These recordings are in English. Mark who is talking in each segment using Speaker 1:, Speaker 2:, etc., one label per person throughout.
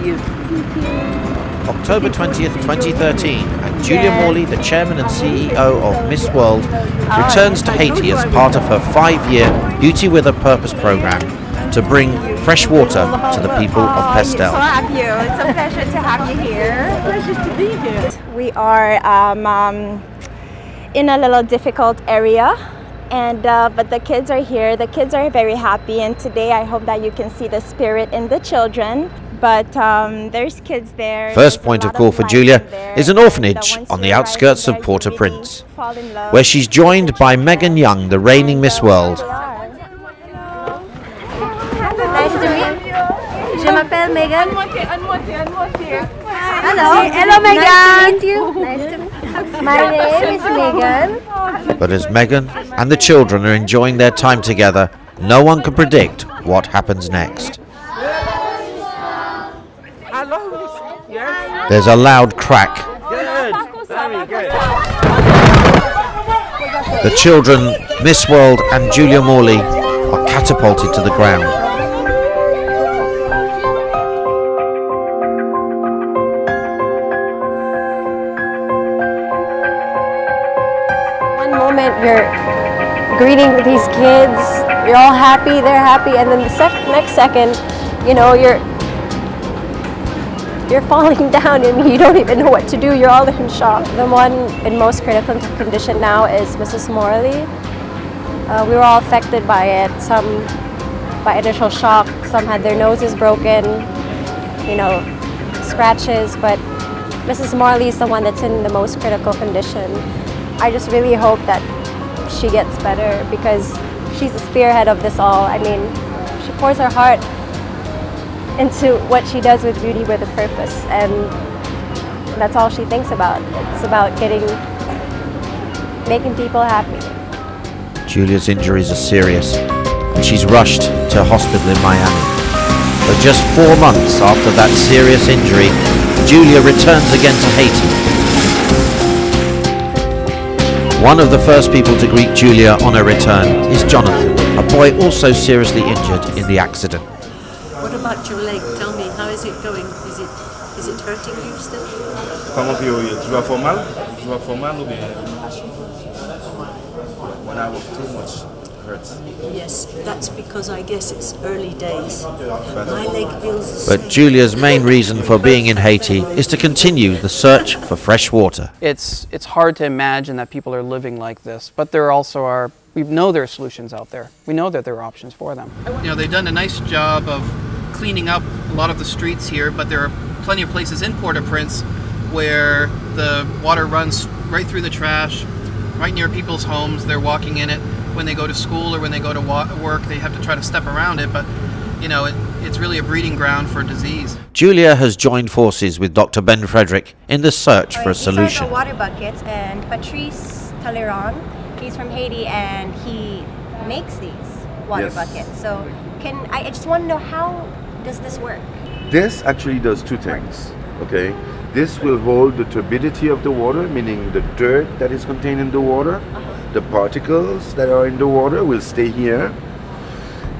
Speaker 1: you.
Speaker 2: October 20th, 2013, and Julia Morley, the chairman and CEO of Miss World, returns to Haiti as part of her 5-year Beauty with a Purpose program to bring fresh water to the people of Pestel.
Speaker 3: So have you. It's a pleasure to have you here.
Speaker 1: It's a pleasure to be here.
Speaker 3: We are in a little difficult area, and but the kids are here. The kids are very happy, and today I hope that you can see the spirit in the children. But there's kids there.
Speaker 2: First point of call for Julia is an orphanage on the outskirts of Port-au-Prince, where she's joined by Megan Young, the reigning Miss World.
Speaker 3: Nice to meet you. Je m'appelle Megan. Hello. Hello, Megan. Nice to meet you. Nice to meet you. My name is Megan.
Speaker 2: But as Megan and the children are enjoying their time together, no one can predict what happens next. There's a loud crack.
Speaker 1: Good. Very good.
Speaker 2: The children, Miss World and Julia Morley, are catapulted to the ground.
Speaker 4: One moment you're greeting these kids, you're all happy, they're happy, and then the next second, you know, you're falling down and you don't even know what to do. You're all in shock. The one in most critical condition now is Mrs. Morley. We were all affected by it. Some by initial shock, some had their noses broken, you know, scratches, but Mrs. Morley is the one that's in the most critical condition. I just really hope that she gets better because she's the spearhead of this all. I mean, she pours her heart into what she does with Beauty with a Purpose, and that's all she thinks about. It's about making people happy.
Speaker 2: Julia's injuries are serious, and she's rushed to a hospital in Miami. But just 4 months after that serious injury, Julia returns again to Haiti. One of the first people to greet Julia on her return is Jonathan, a boy also seriously injured in the accident.
Speaker 5: What about your leg? Tell me, how is it going? Is it hurting you still?
Speaker 6: Comment puis tu vas faire mal? Tu vas faire mal ou bien? When I work too much, it hurts.
Speaker 5: Yes, that's because I guess it's early days. My leg feels the
Speaker 2: But
Speaker 5: same.
Speaker 2: Julia's main reason for being in Haiti is to continue the search for fresh water.
Speaker 7: It's hard to imagine that people are living like this, but there also are. We know there are solutions out there. We know that there are options for them.
Speaker 8: You know, they've done a nice job of cleaning up a lot of the streets here, but there are plenty of places in Port-au-Prince where the water runs right through the trash, right near people's homes. They're walking in it when they go to school or when they go to work. They have to try to step around it, but you know, it's really a breeding ground for disease.
Speaker 2: Julia has joined forces with Dr. Ben Frederick in the search for a solution.
Speaker 3: These are the water buckets, and Patrice Talleyrand, he's from Haiti, and he makes these water buckets. So I just want to know, how does this work?
Speaker 9: This actually does two things, okay? This will hold the turbidity of the water, meaning the dirt that is contained in the water, the particles that are in the water will stay here,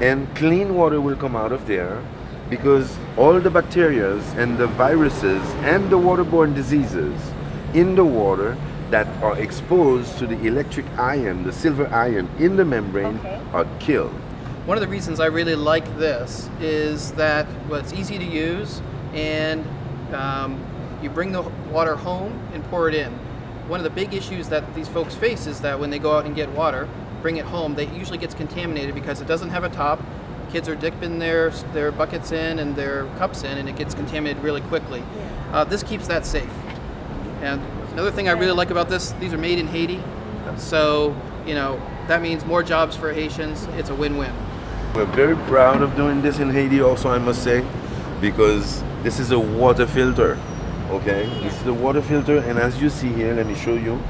Speaker 9: and clean water will come out of there, because all the bacteria and the viruses and the waterborne diseases in the water that are exposed to the electric ion, the silver ion in the membrane, are killed.
Speaker 8: One of the reasons I really like this is that, well, it's easy to use, and you bring the water home and pour it in. One of the big issues that these folks face is that when they go out and get water, bring it home, it usually gets contaminated because it doesn't have a top. Kids are dipping their buckets in and their cups in, and it gets contaminated really quickly. This keeps that safe. And another thing I really like about this, these are made in Haiti, so you know that means more jobs for Haitians. It's a win-win.
Speaker 9: We're very proud of doing this in Haiti also, I must say, because this is a water filter, okay? This is the water filter, and as you see here, let me show you,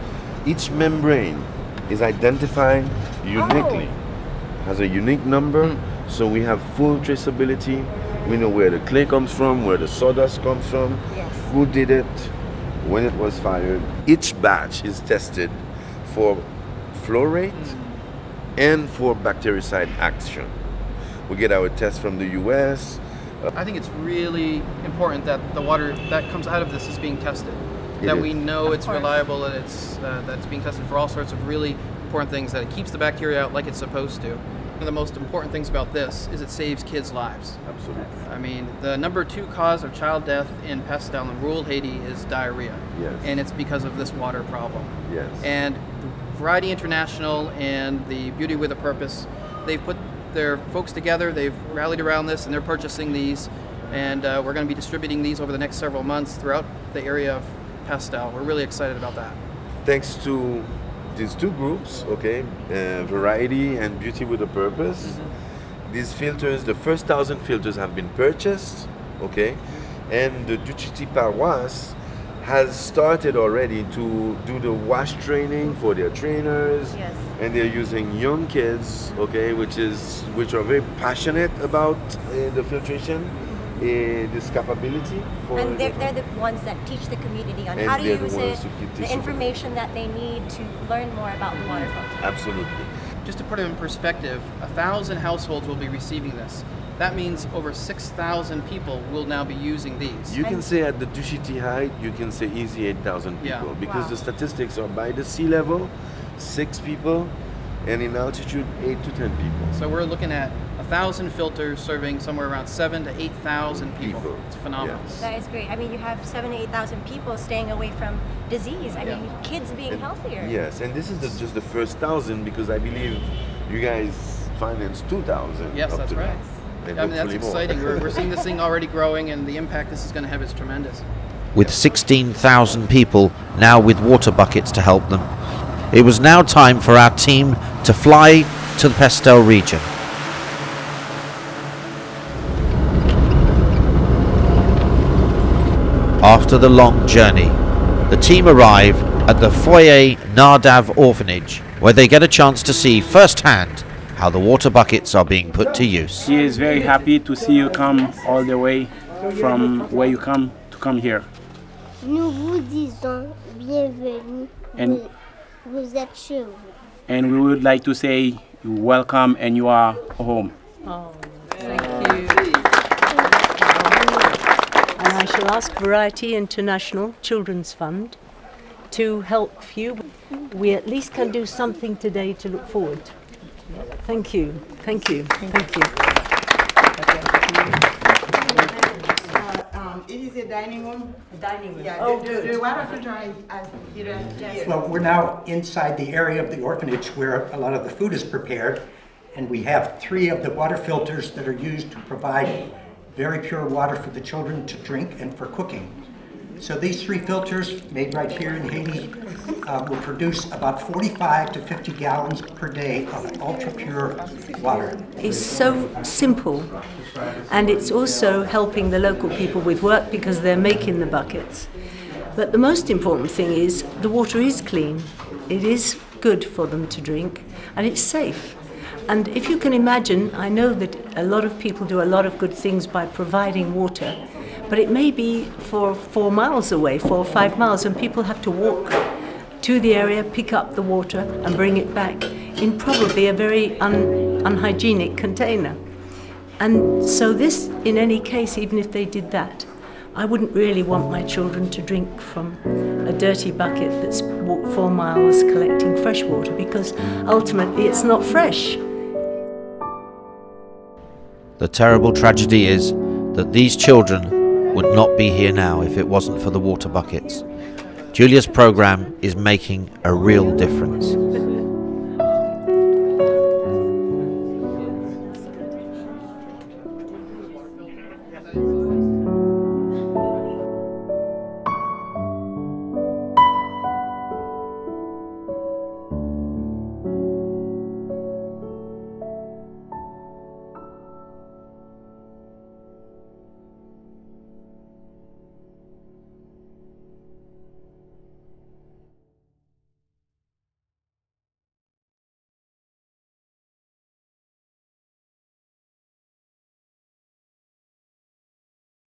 Speaker 9: each membrane is identified uniquely, has a unique number, so we have full traceability. We know where the clay comes from, where the sawdust comes from, who did it, when it was fired. Each batch is tested for flow rate and for bactericide action. We get our tests from the US,
Speaker 8: I think it's really important that the water that comes out of this is being tested. That we know it's reliable, that it's being tested for all sorts of really important things, that it keeps the bacteria out like it's supposed to. One of the most important things about this is it saves kids' lives.
Speaker 9: Absolutely.
Speaker 8: I mean, the #2 cause of child death in Pestel in rural Haiti is diarrhea.
Speaker 9: Yes.
Speaker 8: And it's because of this water problem.
Speaker 9: Yes.
Speaker 8: And Variety International and the Beauty with a Purpose, they've put their folks together, they've rallied around this, and they're purchasing these. And we're going to be distributing these over the next several months throughout the area of Pestel. We're really excited about that.
Speaker 9: Thanks to these two groups, okay, Variety and Beauty with a Purpose, these filters, the first 1,000 filters have been purchased, okay, and the Duchiti Paroisse has started already to do the wash training for their trainers, and they're using young kids, okay, which are very passionate about the filtration. This capability for
Speaker 10: and they're the ones that teach the community on how to use it, the information that they need to learn more about the water filter.
Speaker 9: Absolutely.
Speaker 8: Just to put it in perspective, 1,000 households will be receiving this. That means over 6,000 people will now be using these.
Speaker 9: You can say at the Duchiti height, you can say easy 8,000 people, because the statistics are by the sea level, 6 people, and in altitude 8 to 10 people.
Speaker 8: So we're looking at 1,000 filters serving somewhere around 7,000 to 8,000 people. It's phenomenal.
Speaker 9: Yes.
Speaker 10: That is great. I mean, you have 7,000 to 8,000 people staying away from disease. I mean, kids being healthier.
Speaker 9: Yes, and this is just the first 1,000, because I believe you guys financed 2,000.
Speaker 8: Yes, that's right. I mean, that's exciting. We're seeing this thing already growing, and the impact this is going to have is tremendous.
Speaker 2: With 16,000 people now with water buckets to help them, it was now time for our team to fly to the Pestel region. After the long journey, the team arrive at the Foyer Nadav orphanage, where they get a chance to see firsthand how the water buckets are being put to use.
Speaker 11: He is very happy to see you come all the way from where you come to come here.
Speaker 12: Nous vous disons bienvenue. Vous êtes chez vous.
Speaker 11: And we would like to say you're welcome and you are home.
Speaker 5: Oh, thank you. And I shall ask Variety International Children's Fund to help you. We at least can do something today to look forward to. Thank you. Thank you. Thank you.
Speaker 13: It is a dining room.
Speaker 5: A dining room.
Speaker 13: Yeah,
Speaker 5: oh,
Speaker 13: the water filter is
Speaker 14: Well, we're now inside the area of the orphanage where a lot of the food is prepared, and we have 3 of the water filters that are used to provide very pure water for the children to drink and for cooking. So these 3 filters, made right here in Haiti, will produce about 45 to 50 gallons per day of ultra-pure water.
Speaker 5: It's so simple, and it's also helping the local people with work because they're making the buckets. But the most important thing is the water is clean, it is good for them to drink, and it's safe. And if you can imagine, I know that a lot of people do a lot of good things by providing water, but it may be for 4 miles away, 4 or 5 miles, and people have to walk to the area, pick up the water and bring it back in probably a very unhygienic container. And so this, in any case, even if they did that, I wouldn't really want my children to drink from a dirty bucket that's walked 4 miles collecting fresh water, because ultimately it's not fresh.
Speaker 2: The terrible tragedy is that these children would not be here now if it wasn't for the water buckets. Julia's program is making a real difference.